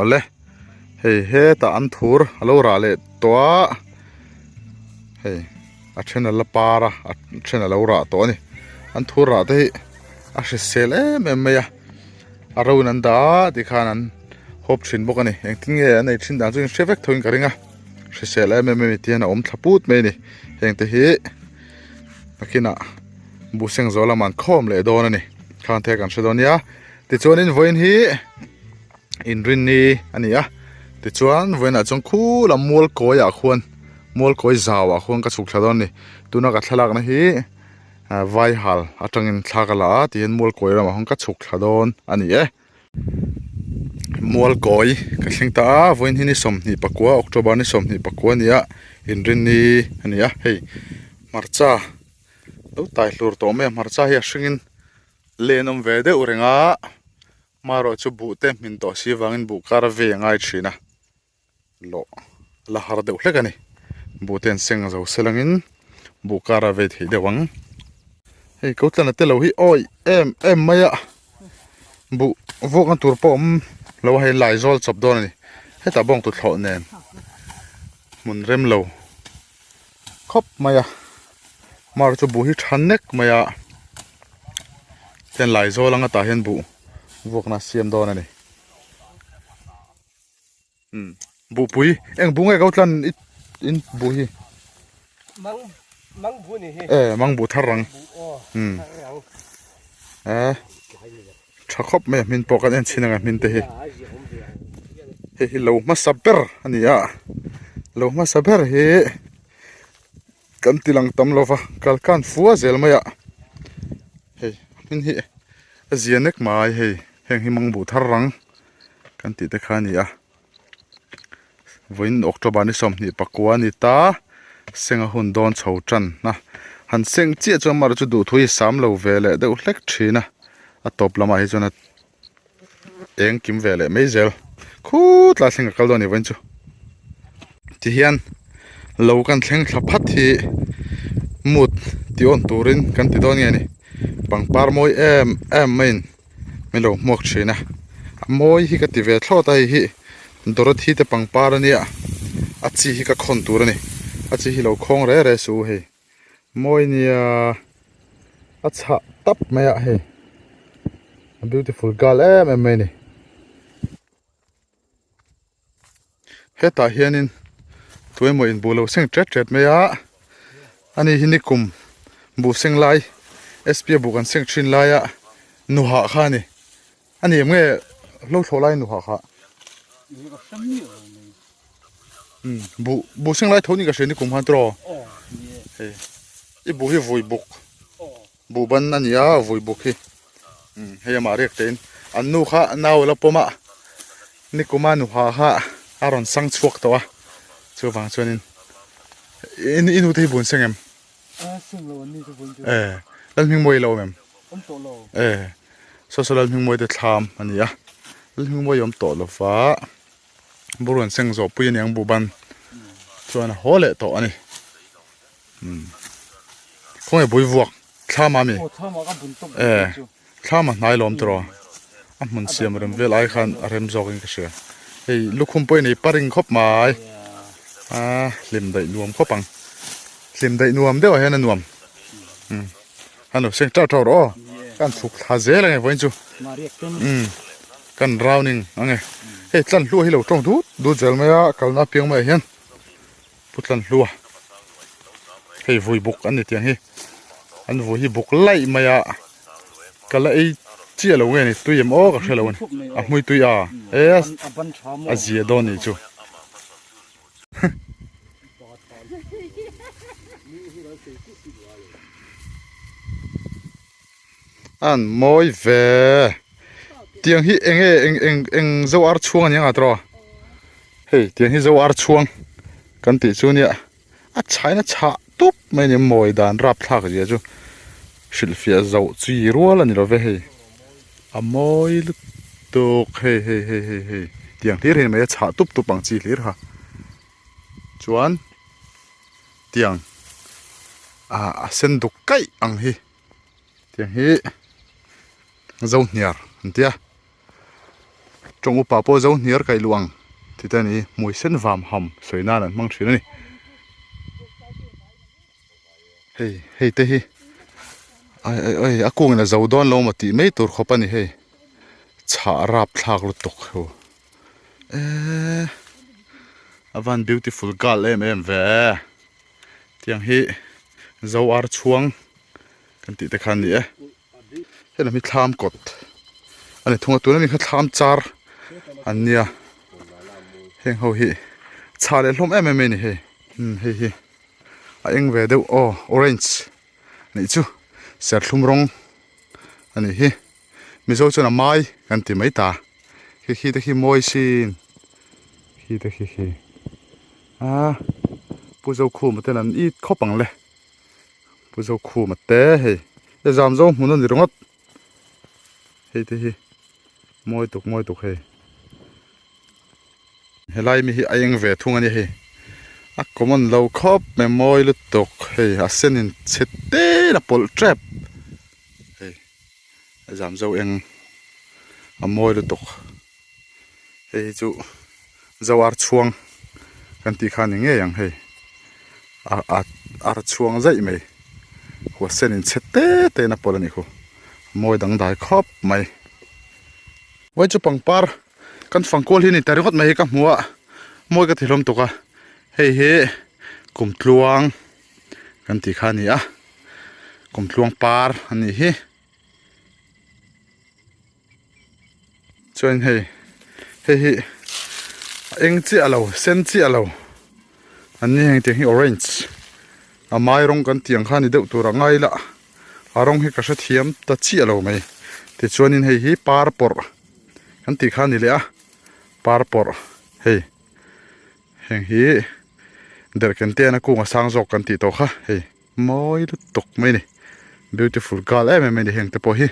ole hei he ta an thur alo ra le towa hei a then la para a then lo ra to ni an thur ra te a hre sel em em ya a ro nan da ti khan an hop thin bok ani eng tin nge nei thin da chung shevek thoin ka ringa hre sel em em mi tian om thlaput me ni heng te hi akina bu seng zola man khom le don ani khan the kan shdonia ti chuanin voin hi in rin ni ania ti chuan voin a chung khu la mol koya khuan mol koi zawa khuan ka chuk thladon ni tuna ka thalak na hi vai hal atangin thlakala tien mol koi rama hong ka chuk thladon ani e mol koi ka thlingta voin hi ni som ni pakwa october ni som ni pakwa nia in rin ni ania hei marcha do tai hlur to me marcha hi hringin lenom ve de urenga maro chu bu te min to si wangin bu kar ve ngai thina lo la har de hlekani bu ten seng zo selangin bu kar ve thi de wang hei ko tlana te lo hi oi em maya bu vokan tur pom lo hai lai zol chop don ni heta bong tu thlo nen mun rem lo khop maya mar chu bu hi thannek maya ten lai zo langa ta hen bu vok na siam don ani bu pui eng bu ngai gautlan in bu hi mang bu ni he mang bu tharang thakop me min pokan en chinanga min te hi lo ma saber ani ya lo ma saber he kan tilang tam lova kalkan fuwa zel maya hei min hi azianek mai hei heng hi mang bu tharang kan ti te khani a voin october ni som ni pakwa ni ta senga hun don chho tran na han seng chi chang mar chu du thui sam lo vele de hlek thina a top lama hi chona eng kim vele meizel khu tla thleng kal do ni wen chu ti hian lo kan thleng thlaphat hi mut ti on turin kan ti don nge ni pangpar moi em main melo mok thina moi hi ka ti ve thlo ta hi dorot hi te pangpar ania a chi hi ka khon tur ani a chi hi lo khong re re su he moi nia a cha tap maya he a beautiful girl em ni heta hianin tuemo in bulo seng tret maya ani hinikum bu seng lai sp bu kan seng thin laia nuha khani ani nge lo tholai nuha kha bu seng lai thoni ka sheni kum han tro he I bu hi voi buk bu ban ania voi buk hi he ma rek ten an nu kha naw la poma ni kuma nuha ha aron sang chuak to a chu wang chuanin inu te bun sengem sing lo ni chu bun chu lan ming moi lo mem om to lo so lal ming moi de thlam ania lal ming moi om to lo fa buron seng zo puin yang bu ban chuan hole to ani khoi bui vuak thama mi thama ka bun to thama nai lom tro a mun siam rem vel ai khan rem jogging ka she ei lukhum poi nei paring khop mai lim dai nuam khopang lim dai nuam de ha na nuam hanu seng ta ta ro kan thuk tha zel nge voin chu kan rauning ange hey tlan lu hi lo tong du zel maya kalna piang mai hian putlan lua hey voi buk an ni tiang hi an voi hi buk lai maya kala ei chia lo nge ni tuim o ka khelo ni a mui tuya a zia don ni chu an moi ve tiang hi eng zo ar chuang ani nga tro hei tiang hi zo ar chuang kan ti chu nia a chaina cha tup mai ni moi dan rap thak ji chu shilfia zo chi rual ani lo ve hei a moi lu tok hei tiang hlir hin mai cha tup pang chi hlir ha chuan tiang a sen du kai ang hi tiang hi zo niar antia trong upa po zo niar kai luang ti ta ni mui sen vam ham soina nan mang thina ni hei hei te hi ai akung na zo don lo ma ti mei tur khopani hei cha rap thlak lu tok ho avan beautiful gal em ve tiang hi zo ar chuang kan ti te khan ni hela mi thlam kot ani thunga tu na mi kha thlam char ania heng ho hi chale hlom em ni he hi a eng ve deuh orange nei chu ser thlum rong ani hi mizo chuna mai kan ti mai ta hi te hi moi sin hi te hi puzo khu ma ten an i khopang le puzo khu ma te hei e jam zo mun ni rongot hei te hi moi tuk hei helai mi hi ayeng ve thung ani hei a common lo khop me moi lu tuk hei a senin chete na pol trap hei e jam zo eng a moi lu tuk hei chu zawar chuang kan ti khan nge yang hei ar chuang zai mai ho senin chete te na pol ani kho moi dang dai khop mai wai chu pangpar kan fangkol hi ni taringot mai ka hmuwa moi ka thilom tuka hei kumtluang kan ti kha ni a kumtluang par ani hi chuan hei eng chi alo sen chi alo ani heng te hi orange a mai rong kan tiang kha ni deuh tur angai la a rong hi ka hra thiam ta chi alo mai ti chuanin hei hi par por kan ti kha ni le a par por hei heng hi der kan te na ku nga sang jok kan ti to kha hei moi lu tok mai ni beautiful gal em ni heng te po hi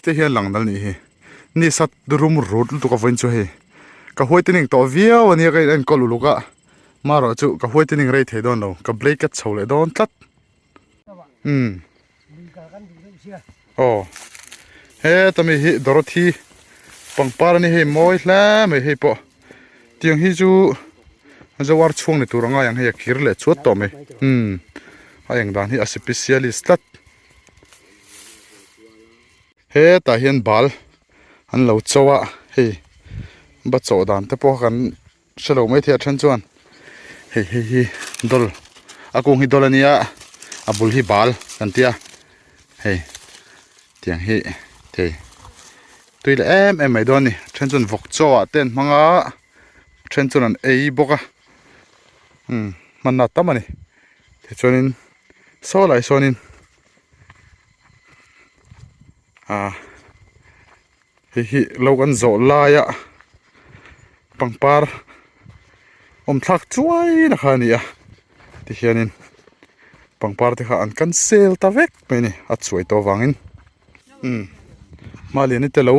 te hian lang dal ni hi ni sat rum rut tu ka voin chu hei ka hoitening to viau ani ka en ko luluka maro chu ka hoitening rei the don lo ka blanket chhole don tlat he tami hi dorothi pangpar ni hei moi hla me hei po tiang hi chu zawar chhung ni turanga yang hei khir le chuat to me ayang dan hi a specialist tat he ta hian bal an lo chowa hei ba chaw dan te po kan shalo mai thia than chuan hei dol akung hi dol ania abul hi bal kan tia hei tiang hi te tuile em mai don ni than chun vok chawa ten manga than chun an ei boka man na tamani te chuanin so lai sonin hi logan zo la ya pangpar thak chuai na khani a ti hianin pangpar te kha an kan sel ta vek mai ni a chuai to wangin mali ni te lo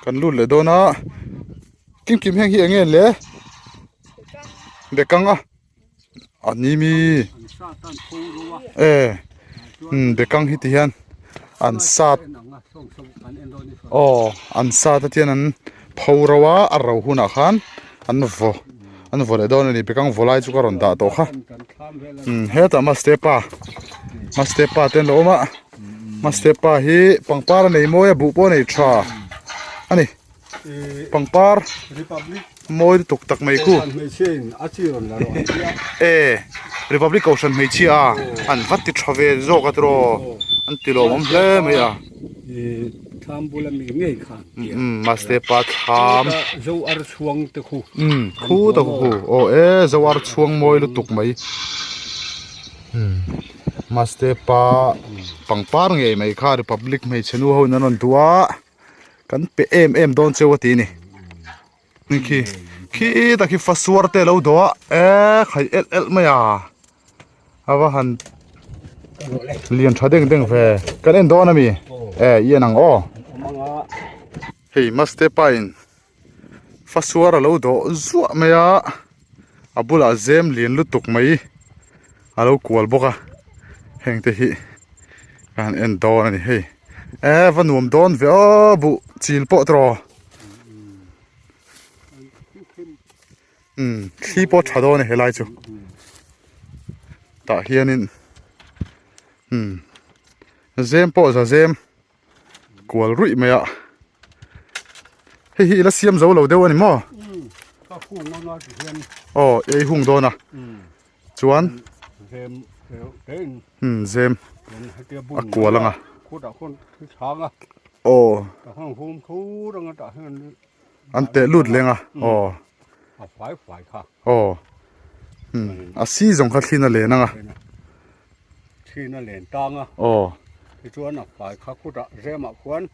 kan lu le dona kim heng hi angen le bekang a ani mi bekang hi ti hian an sat an sa ta tian an phurawa a ro huna khan an vo le don ni bekang volai chu ka ron da to kha he ta ma stepa ten lo ma stepa hi pangpar nei moya bu po nei tha ani pangpar republic moi tuk tak mai ku republic ocean mai chi a an vatti thave zo ka tro an tilo mom hle mai a tham bula mi ngei kha ma stepa tham zo ar chuang te khu khu ta khu zo ar chuang moi lu tuk mai ma stepa pangpar ngei mai kha republic mai chenu ho nanon tua kan pe em don chewati ni khi ta khi fasuar te lo do khai el maya awa han lian thadeng ve kan en don ami yanang hei maste pain fasuar lo do zuwa maya abula zem lian lu tuk mai alo kwal boka heng te hi kan en don ani hei van nuam don ve o bu chil po tro thi po thado ne helai chu ta hianin zem po za zem kwal rui maya hi la siam zo lo deu ani mo ta khu nó chỉ hiền ei hung do na chuan thêm cái zem cái bún a kwalanga khu đã khôn cái sáng à đã khôn hôm thu đang đã hơn an te lut lenga phải phải khá a si zong kha thlina le nanga khi nó lên tăng à cái chỗ nó phải khá khu đã rẻ mà khoan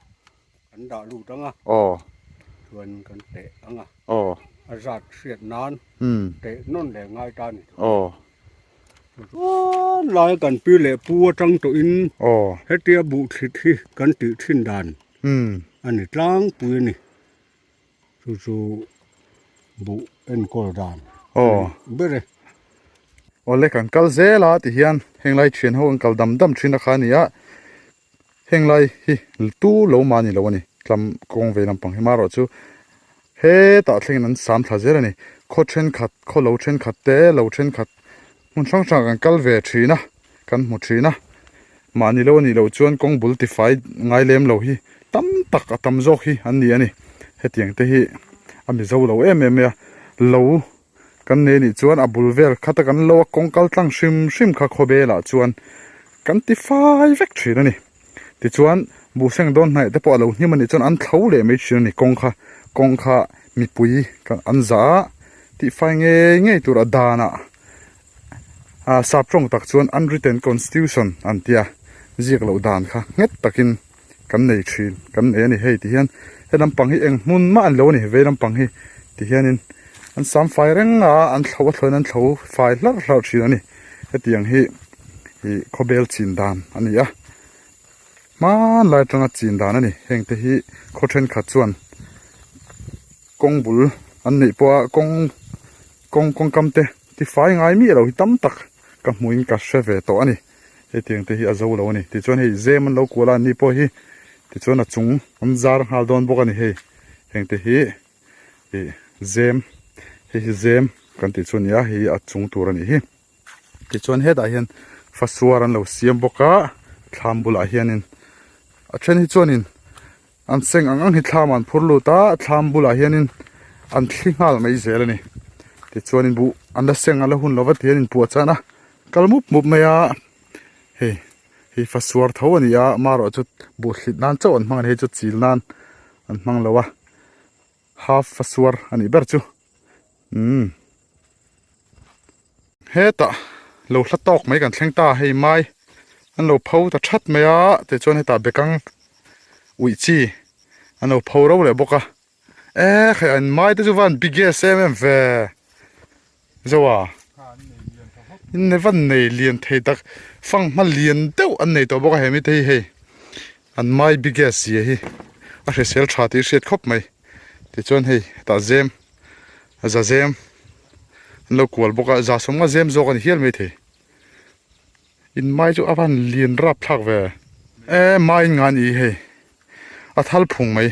anh đã lụt tăng à chuan kan te anga azat siat nan te non le ngai ta ni lai kan pi le pu tang to in hetia bu thit hi kan ti thin dan ani tlang pu ni su bu en kol dan bere ole kan kal zela ti hian henglai thian ho an kal dam dam thina kha ni a henglai hi tu lo mani lo ni tlam kong ve lam pang hi maro chu he ta thleng an sam thla zer ani kho then khat kho lo then khat te lo then khat mun sang sang kan kal ve thina kan mu thina mani lo ni lo chuan kong bul ti fai ngai lem lo hi tam tak a tam zok hi an ni ani hetiang te hi ami zo lo em em ya lo kan ne ni chuan a bul vel khata kan lo kong kal tlang shim kha khobela chuan kan ti fai vek thina ni ti chuan bu seng don nai te po lo ni mani chuan an thlo le me chin ni kong kha mi pui kan an za ti fai nge tur adana sap trong tak chuan unwritten constitution an tia ziak lo dan kha nget takin kan nei thin kan nei ani hei ti hian he lampang hi eng mun ma an lo ni ve lampang hi ti hianin an sam fai renga an thlo thloin an thlo fai hlar thin ani hetiang hi khobel chin dan ani a man lai tanga chin dan ani heng te hi kho then kha chuan kong bul an nei po kong kam te ti fai ngai mi lo hi tam tak ka muin ka sheve to ani he tiang te hi a zo lo ani ti chuan hei zem an lo kula ni po hi ti chuan a chung am zar hal don bok ani hei heng te hi zem zem kan ti chuan ya hi a chung tur ani hi ti chuan he da hian fasuar an lo siam boka thlam bula hianin a then hi chuanin an seng ang hi thlam an phurlu ta thlam bula hianin an thlingal mai zel ani ti chuanin bu an la seng ala hun lova tianin pu chana kalmup maya hei fasuar tho ani ya maro chu bu hlit nan chaw an hmang he chu chil nan an hmang lowa half fasuar ani ber chu he ta lo hlatok mai kan thleng ta hei mai an lo pho ta that maya te chuan heta bekang ui chi an lo pho ro le boka khay an mai te chu van biggest ve zowa in van nei lian thei tak fang ma lian deuh an nei to boka hemi te hei an mai biggest ye hi a hresel tha ti hriat khop mai ti chuan hei ta zem za zem an lo kual boka za som nga zem zok an hial mai the in mai chu avan lian rap thak ve mai ngan I hei a thal phung mai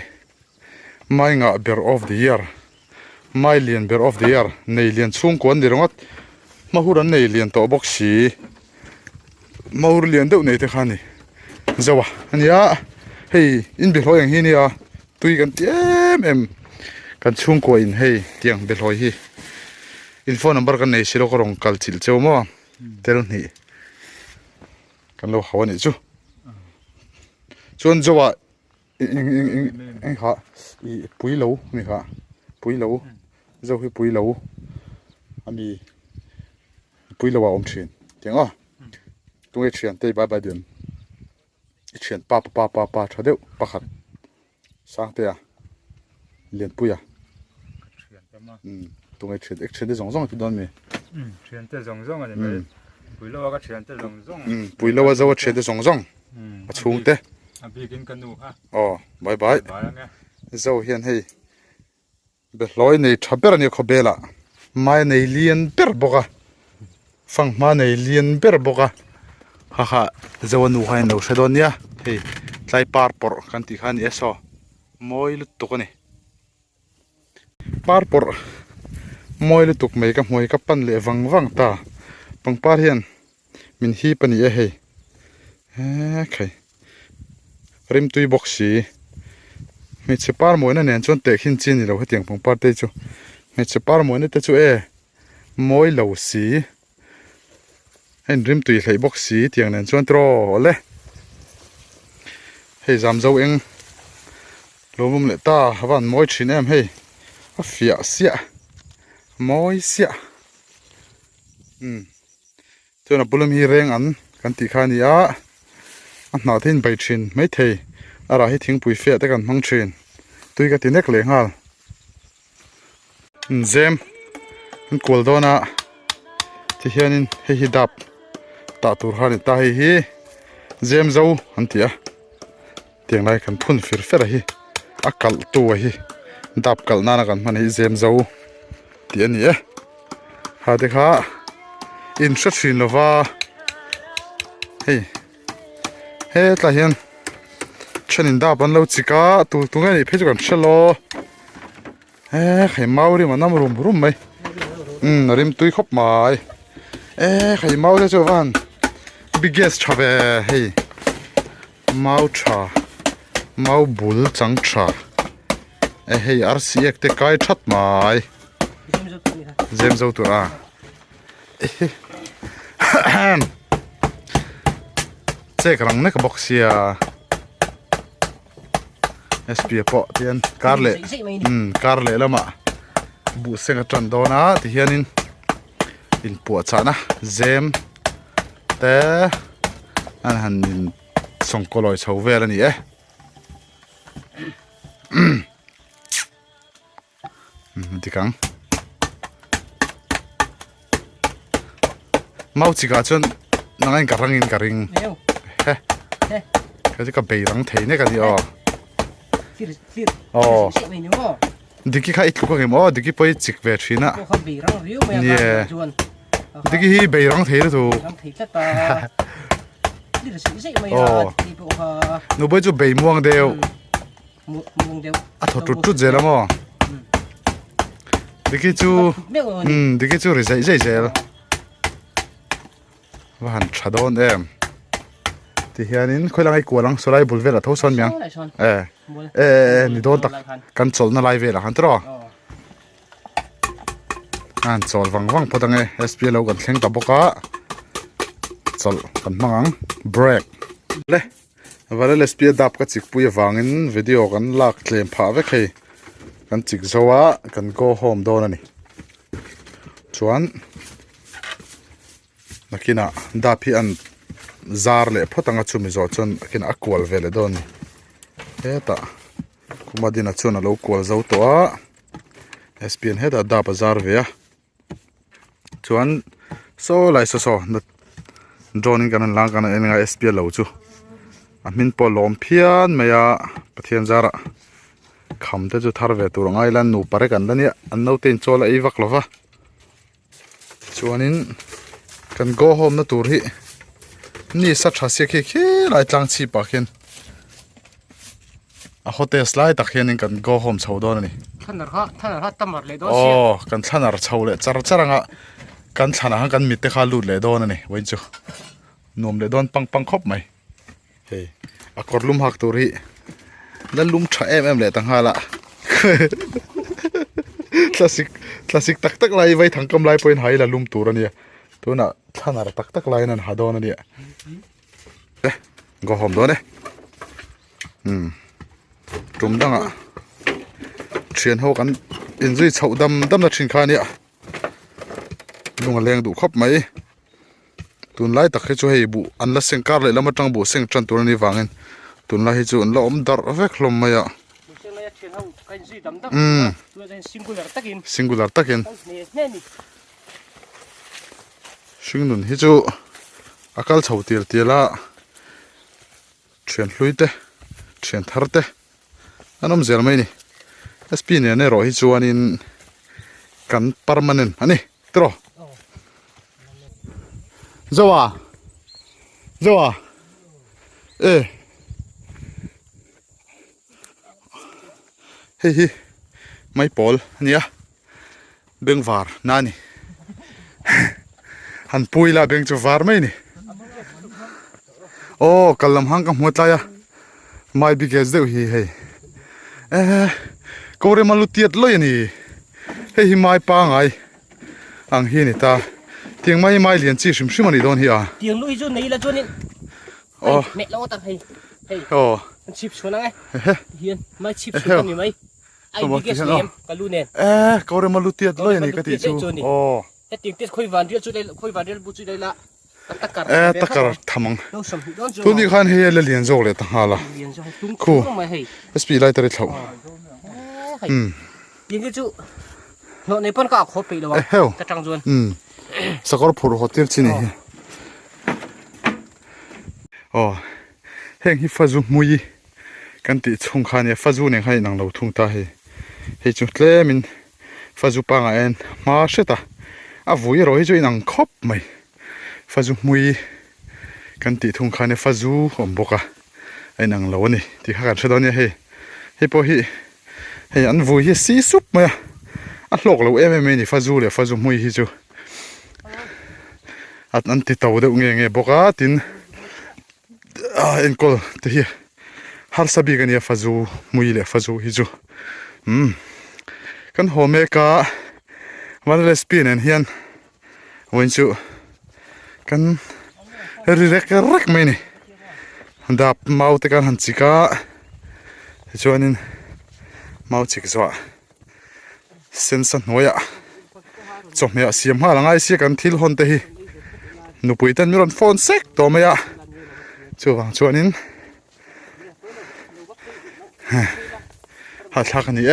mai nga ber of the year mai lian ber of the year nei lian chung kon ni rongot mahur an nei lian to bok si mahur lian deuh nei te khani zawa ania hei in bi hloyang hi nia tui kan em kan chung ko in hei tiang be hloi hi in phone number kan nei silo ko rong kal chil cheu mo tel ni kan lo hawani chu chuan zawa in ha pui lo ni ha pui lo zo hi pui lo ami pui lo wa om thin tiang a tunge thian te ba dem thian pa thadeu pakhat sang te a lian puya tunge thian action de zong ti don mi thian te zong ani me pui lo ka thian te zong pui lo wa zo thian te zong a chung te a bikin kanu ha bye bye nga zo hian hei be hloi nei thaber ani khobela mai nei lian ber boka fang ma nei lian ber boka ha zo nu hain lo shadon ya hei tlai par por kan ti khan eso moi lu tuk ani par por moi lu tuk mai ka moi ka pan le wang ta pangpar hian min hi pani e hei khai rim tui boxi mi che par moi na nen chon te khin chin ni lo hetiang pangpar te chu mi che par moi na te chu e moi lo si hen rim tui hlei boxi tiang nen chon tro le hei zam zo eng lomum le ta hawan moi thin em hei a fia sia moi sia chuna bulum hi reng an kan ti khani a na thin bai thin mai thei ara hi thing pui fe te kan mang thin tui ka ti nek le ngal zem an kol dona ti hianin hi dap ta tur hani ta hi zem zo an tia tiang lai kan phun fir fer hi akal tu hi dap kal na kan man hi zem zo ti ani e ha de kha in shathin lova he tla hian chanin dap an lo chika tu ngai phe chu kan shalo khai mauri manam rum mai rim tui khop mai khai mauri chu van biggest chave hey mau cha mau bul chang cha hey rc te kai that mai zem zo tu a check rang ne ka boxia sp po tian karle lama bu senga tran dona ti hianin in pu chana zem te an han song koloi chho vel ani e tikang mau chika chon nangai ka ring he ka beirang theine ka ni o diki kha itlu ko ngemo diki poi chik ve thina nie diki hi beirang thei tu no boi chu bei muang deu a tho tu jela mo diki chu rizai zel wan chadon em ti hianin khoilang ai kualang solai bulvela tho son myang ni don tak kan chol na lai vela han tro an chol wang podang e sp lo kan thleng ta boka chol kan mangang break le vale sp dap ka chik pui wangin video kan lak tlem pha ve khei kan chik zowa kan go home don ani chuan nakina dapi an zar le photanga chumi zo chon kin akwal vele don eta kumadina chona lo kwal zo to a spn heda da bazar ve a chuan so lai so na drawing kan lang kan enga spn lo chu a min po lom phian meya pathian zara khamte chu thar ve tur ngai lan nu pare kan dania an no ten chola i vak lova chuanin kan go home na tur hi ni sa thase khi lai tlang chi pa khen a hotel slai tak hian kan go home chho don ani thanar ha tamar le do kan thanar chho le charanga kan thana han kan mit te kha lut le don ani wain chu nom le don pang khop mai hey a korlum hak tur hi la lum tha em le tang hala classic tak lai vai thangkam lai point hai la lum tur ani tuna thanar tak lai nan hadon ani go home do ne tum danga thian ho kan injui chho dam na thin kha ni lunga leng du khop mai tun lai tak he chu hei bu an la sengkar le lama tang bu seng tran tur ni wangin tun la hi chu an la om dar vek hlom mai a singular takin singnun hi chu akal chho tir la thian hluite thian tharte anom zel mai ni sp ne ro hi chuanin kan permanent ani tro zowa hi mai pol nia beng var nani han puila beng chu var mai ni oh kalam hang kam hotla ya mai biggest deu hi hei kore malu tiat loi ni hei hi mai pa ngai ang hi ni ta tiang mai lian chi shim shim ani don hi a tiếng lũi cho này là cho nên mẹ lo tao hay oh chip xuống ngay hiền mai chip xuốngกันmấy anh đi cái em cái lu nè kore malu tiat loi ni ka ti chu oh cái tiếng tết khôi ván đây khôi ván đây bút đây là takar thamang nó sầm nó tu ni khan he le lian zo le ta hala liền cho tung khu mày hay sp lai tari thau tiếng cái chú nó này phân cả khổ bị đâu heo ta trăng ruột sakor phur hotel chini oh heng hi fazu mui kan ti chung khan ya fazu ne hai nang lo thung ta he chu tle min fazu pa nga en ma sheta a vui ro hi chu inang khop mai fazu mui kan ti thung khan ya fazu om boka ai nang lo ni ti kha kan chadon ya he po hi an vui hi si sup ma a hlok lo em ni fazu le fazu mui hi chu at an ti tau de nge boka tin en kol te hi har sabi kan ya fazu mui le fazu hi chu kan home ka one recipe nen hian wen chu kan rek mai ni dap mau te kan han chika chuanin mau chik zo sensan noya chome a siam ha langai si kan thil hon te hi nupui tan miron phone sek to maya chuanin ha thak ani